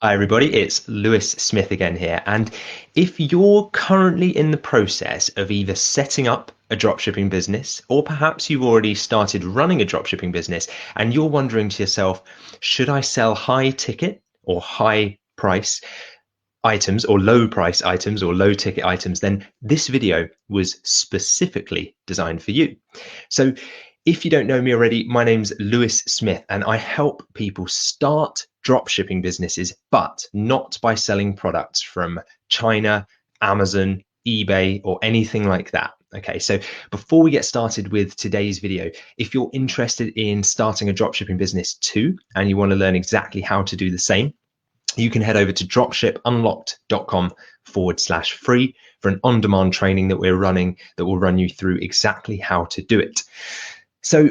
Hi, everybody. It's Lewis Smith again here. And if you're currently in the process of either setting up a dropshipping business, or perhaps you've already started running a dropshipping business and you're wondering to yourself, should I sell high ticket or high price items or low price items or low ticket items, then this video was specifically designed for you. So if you don't know me already, my name's Lewis Smith and I help people start dropshipping businesses, but not by selling products from China, Amazon, eBay, or anything like that. Okay, so before we get started with today's video, if you're interested in starting a dropshipping business too, and you want to learn exactly how to do the same, you can head over to dropshipunlocked.com/free for an on-demand training that we're running that will run you through exactly how to do it. So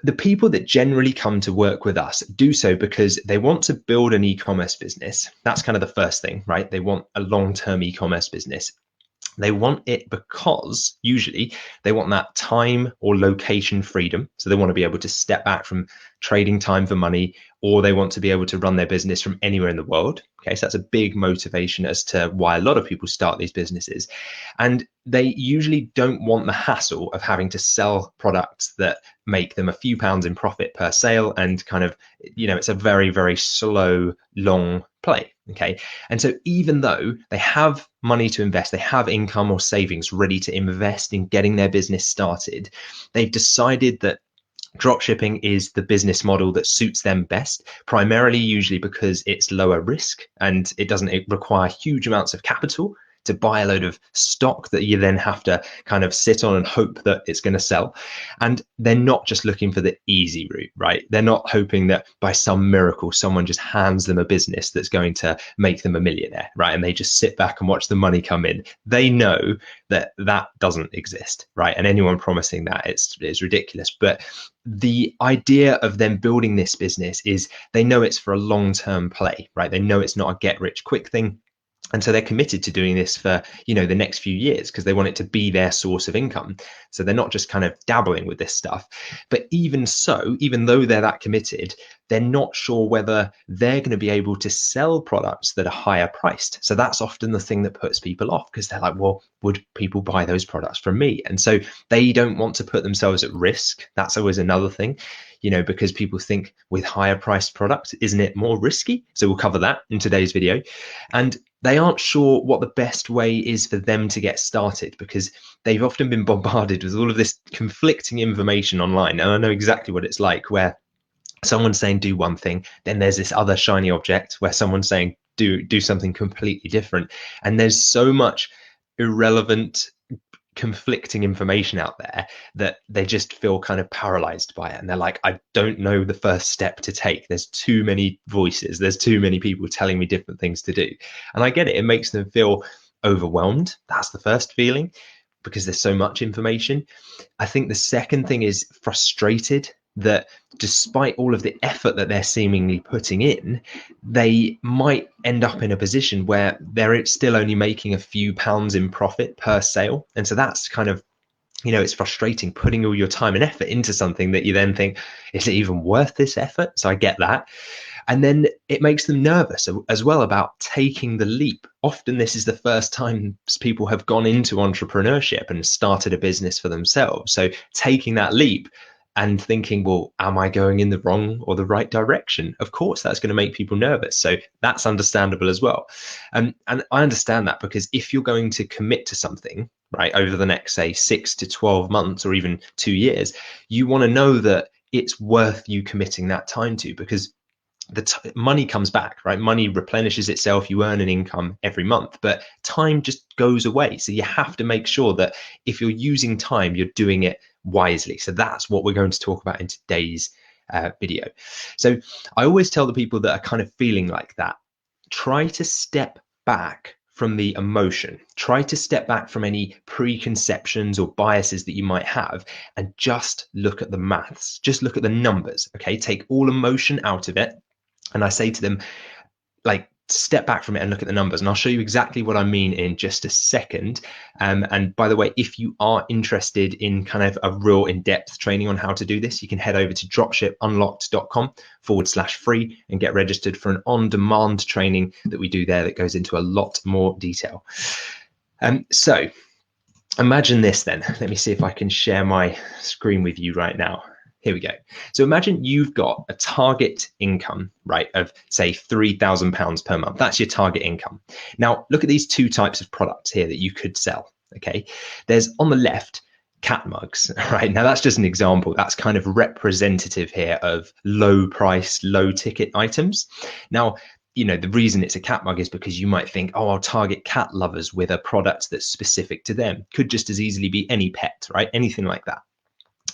the people that generally come to work with us do so because they want to build an e-commerce business. That's kind of the first thing, right? They want a long-term e-commerce business. They want it because usually they want that time or location freedom. So they want to be able to step back from trading time for money, or they want to be able to run their business from anywhere in the world. Okay, so that's a big motivation as to why a lot of people start these businesses. And they usually don't want the hassle of having to sell products that make them a few pounds in profit per sale and kind of, it's a very, very slow, long play. Okay. And so even though they have money to invest, they have income or savings ready to invest in getting their business started, they've decided that dropshipping is the business model that suits them best, primarily usually because it's lower risk and it doesn't require huge amounts of capital to buy a load of stock that you then have to kind of sit on and hope that it's going to sell. And they're not just looking for the easy route, right? They're not hoping that by some miracle someone just hands them a business that's going to make them a millionaire, right? And they just sit back and watch the money come in. They know that that doesn't exist, right? And anyone promising that, it's ridiculous. But the idea of them building this business is they know it's for a long-term play, right? They know it's not a get-rich-quick thing. And so they're committed to doing this for, the next few years because they want it to be their source of income. So they're not just kind of dabbling with this stuff. But even so, even though they're that committed, they're not sure whether they're going to be able to sell products that are higher priced. So that's often the thing that puts people off because they're like, well, would people buy those products from me? And so they don't want to put themselves at risk. That's always another thing, because people think with higher priced products, isn't it more risky? So we'll cover that in today's video. And they aren't sure what the best way is for them to get started because they've often been bombarded with all of this conflicting information online. And I know exactly what it's like, where someone's saying do one thing, then there's this other shiny object where someone's saying do something completely different. And there's so much irrelevant, conflicting information out there that they just feel kind of paralyzed by it, and they're like, I don't know the first step to take. There's too many voices, there's too many people telling me different things to do. And I get it, it makes them feel overwhelmed. That's the first feeling, because there's so much information. I think the second thing is frustrated that despite all of the effort that they're seemingly putting in, they might end up in a position where they're still only making a few pounds in profit per sale. And so that's kind of, it's frustrating putting all your time and effort into something that you then think, is it even worth this effort? So I get that. And then it makes them nervous as well about taking the leap. Often this is the first time people have gone into entrepreneurship and started a business for themselves. So taking that leap and thinking, well, am I going in the wrong or the right direction? Of course, that's going to make people nervous. So that's understandable as well. And I understand that, because if you're going to commit to something, right, over the next, say, 6 to 12 months or even 2 years, you want to know that it's worth you committing that time to, because money comes back, right? Money replenishes itself. You earn an income every month, but time just goes away. So you have to make sure that if you're using time, you're doing it wisely. So that's what we're going to talk about in today's video. So I always tell the people that are kind of feeling like that, try to step back from the emotion. Try to step back from any preconceptions or biases that you might have and just look at the maths. Just look at the numbers, okay? Take all emotion out of it. And I say to them, like, step back from it and look at the numbers, and I'll show you exactly what I mean in just a second. And by the way, if you are interested in kind of a real in-depth training on how to do this, you can head over to dropshipunlocked.com/free and get registered for an on-demand training that we do there that goes into a lot more detail. So imagine this then. Let me see if I can share my screen with you right now. Here we go. So imagine you've got a target income, right, of say £3,000 per month. That's your target income. Now, look at these two types of products here that you could sell. Okay. There's on the left, cat mugs, right? Now, that's just an example. That's kind of representative here of low price, low ticket items. Now, you know, the reason it's a cat mug is because you might think, oh, I'll target cat lovers with a product that's specific to them. Could just as easily be any pet, right? Anything like that.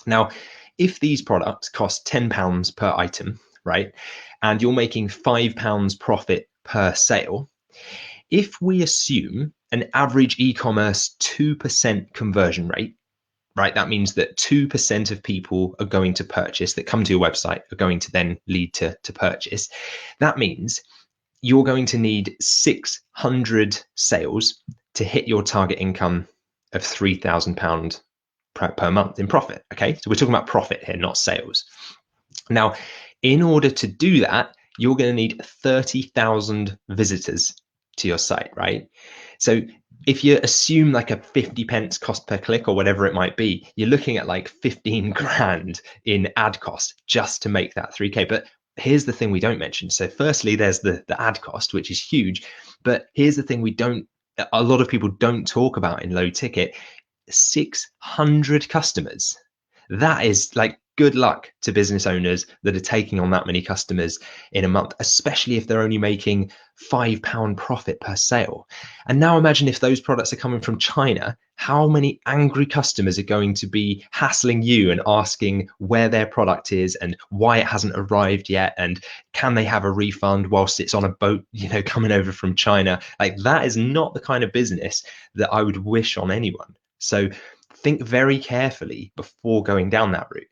Now, if these products cost £10 per item, right, and you're making £5 profit per sale, if we assume an average e-commerce 2% conversion rate, right, that means that 2% of people are going to purchase, that come to your website are going to then lead to purchase. That means you're going to need 600 sales to hit your target income of £3,000 per month in profit. Okay, so we're talking about profit here, not sales. Now, in order to do that, you're going to need 30,000 visitors to your site, right? So if you assume like a 50 pence cost per click or whatever it might be, you're looking at like 15 grand in ad cost just to make that 3K. But here's the thing we don't mention. So firstly, there's the ad cost, which is huge. But here's the thing a lot of people don't talk about in low ticket. 600 customers. That is like good luck to business owners that are taking on that many customers in a month, especially if they're only making £5 profit per sale. And now imagine if those products are coming from China, how many angry customers are going to be hassling you and asking where their product is and why it hasn't arrived yet, and can they have a refund whilst it's on a boat, you know, coming over from China? Like, that is not the kind of business that I would wish on anyone. So think very carefully before going down that route.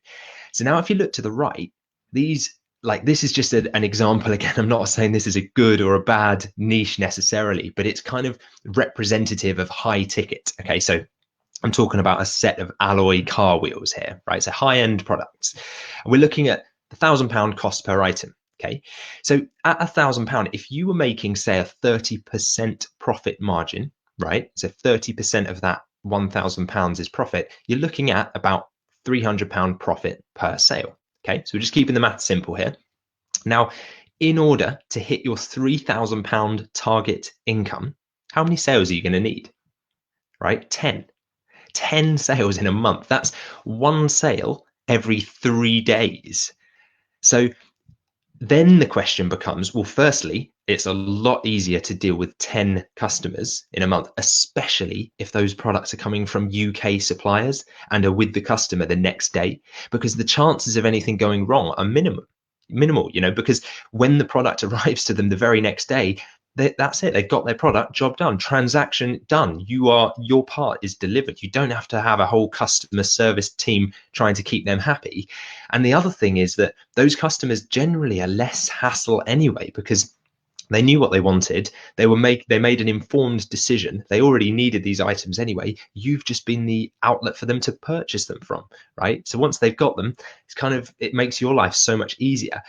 So now if you look to the right, this is just an example. Again, I'm not saying this is a good or a bad niche necessarily, but it's kind of representative of high ticket. Okay, so I'm talking about a set of alloy car wheels here, right? So high-end products. And we're looking at the £1,000 cost per item. Okay, so at £1,000, if you were making, say, a 30% profit margin, right? So 30% of that £1,000 is profit, you're looking at about £300 profit per sale. Okay, so we're just keeping the math simple here. Now, in order to hit your £3,000 target income, how many sales are you going to need? Right, 10 sales in a month. That's one sale every 3 days. So then the question becomes, well, firstly, it's a lot easier to deal with 10 customers in a month, especially if those products are coming from UK suppliers and are with the customer the next day, because the chances of anything going wrong are minimal, you know, because when the product arrives to them the very next day, that's it. They've got their product, job done, transaction done. Your part is delivered. You don't have to have a whole customer service team trying to keep them happy. And the other thing is that those customers generally are less hassle anyway, because they knew what they wanted. They made an informed decision. They already needed these items anyway. You've just been the outlet for them to purchase them from, right? So once they've got them, it makes your life so much easier.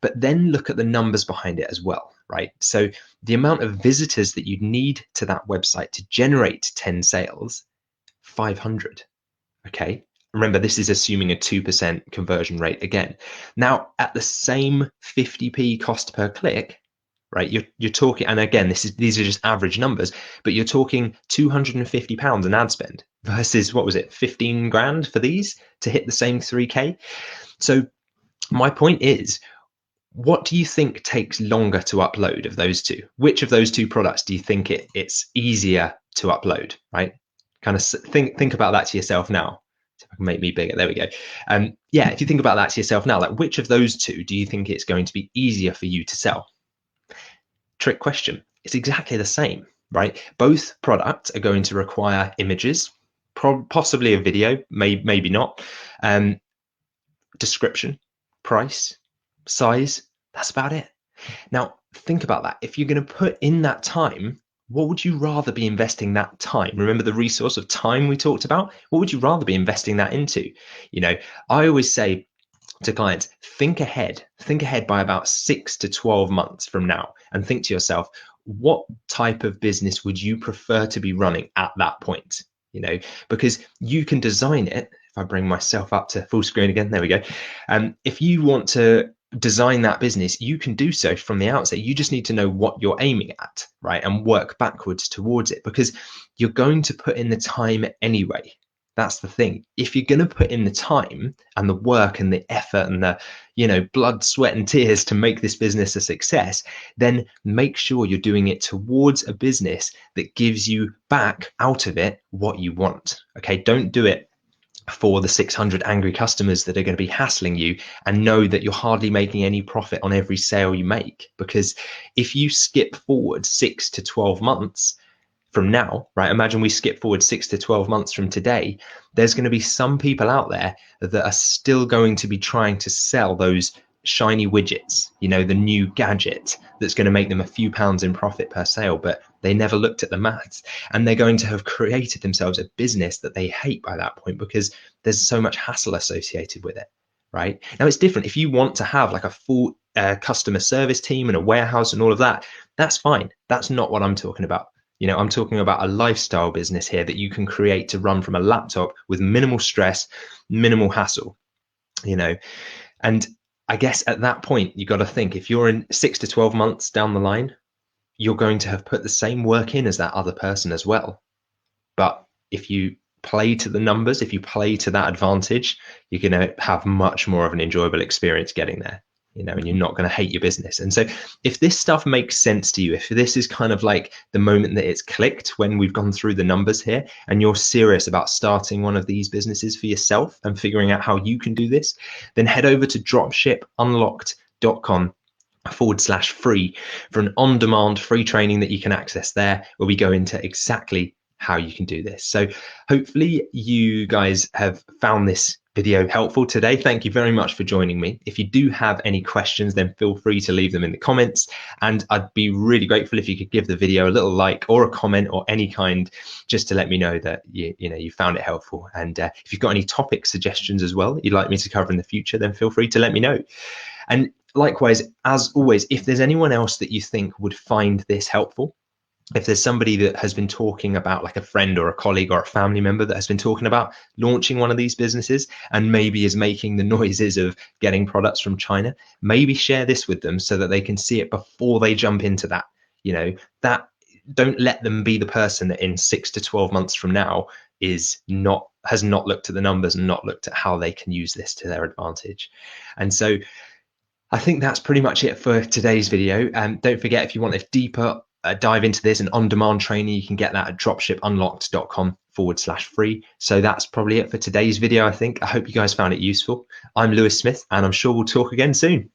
But then look at the numbers behind it as well, right? So the amount of visitors that you need to that website to generate 10 sales, 500. Okay. Remember, this is assuming a 2% conversion rate again. Now, at the same 50p cost per click, right? You're talking, and again, these are just average numbers, but you're talking £250 in ad spend versus, what was it, 15 grand for these to hit the same 3K. So my point is, what do you think takes longer to upload of those two? Which of those two products do you think it's easier to upload, right? Kind of think about that to yourself now. See if I can make me bigger. There we go. Yeah, if you think about that to yourself now, like, which of those two do you think it's going to be easier for you to sell? Trick question. It's exactly the same, right? Both products are going to require images, possibly a video, maybe not, description, price, size. That's about it. Now, think about that. If you're going to put in that time, what would you rather be investing that time? Remember the resource of time we talked about? What would you rather be investing that into? You know, I always say to clients, think ahead by about 6 to 12 months from now, and think to yourself, what type of business would you prefer to be running at that point? You know, because you can design it. If I bring myself up to full screen again, there we go. If you want to design that business, you can do so from the outset. You just need to know what you're aiming at, right? And work backwards towards it, because you're going to put in the time anyway. That's the thing. If you're going to put in the time and the work and the effort and the, blood, sweat, and tears to make this business a success, then make sure you're doing it towards a business that gives you back out of it what you want. Okay. Don't do it for the 600 angry customers that are going to be hassling you and know that you're hardly making any profit on every sale you make. Because if you skip forward 6 to 12 months from now, right? Imagine we skip forward 6 to 12 months from today. There's going to be some people out there that are still going to be trying to sell those shiny widgets, the new gadget that's going to make them a few pounds in profit per sale, but they never looked at the maths. And they're going to have created themselves a business that they hate by that point, because there's so much hassle associated with it, right? Now, it's different. If you want to have like a full customer service team and a warehouse and all of that, that's fine. That's not what I'm talking about. I'm talking about a lifestyle business here that you can create to run from a laptop with minimal stress, minimal hassle, and I guess at that point, you got to think, if you're in 6 to 12 months down the line, you're going to have put the same work in as that other person as well. But if you play to the numbers, if you play to that advantage, you're going to have much more of an enjoyable experience getting there, and you're not going to hate your business. And so if this stuff makes sense to you, if this is kind of like the moment that it's clicked when we've gone through the numbers here, and you're serious about starting one of these businesses for yourself and figuring out how you can do this, then head over to dropshipunlocked.com/free for an on-demand free training that you can access there, where we go into exactly how you can do this. So hopefully you guys have found this video helpful today. Thank you very much for joining me. If you do have any questions, then feel free to leave them in the comments, and I'd be really grateful if you could give the video a little like or a comment or any kind, just to let me know that you found it helpful. And if you've got any topic suggestions as well that you'd like me to cover in the future, then feel free to let me know. And likewise, as always, if there's anyone else that you think would find this helpful, if there's somebody that has been talking about, like a friend or a colleague or a family member that has been talking about launching one of these businesses and maybe is making the noises of getting products from China, maybe share this with them so that they can see it before they jump into that. That don't let them be the person that in 6 to 12 months from now has not looked at the numbers and not looked at how they can use this to their advantage. And so I think that's pretty much it for today's video. Don't forget, if you want a deeper dive into this, an on-demand training, you can get that at dropshipunlocked.com/free. So that's probably it for today's video, I think. I hope you guys found it useful. I'm Lewis Smith, and I'm sure we'll talk again soon.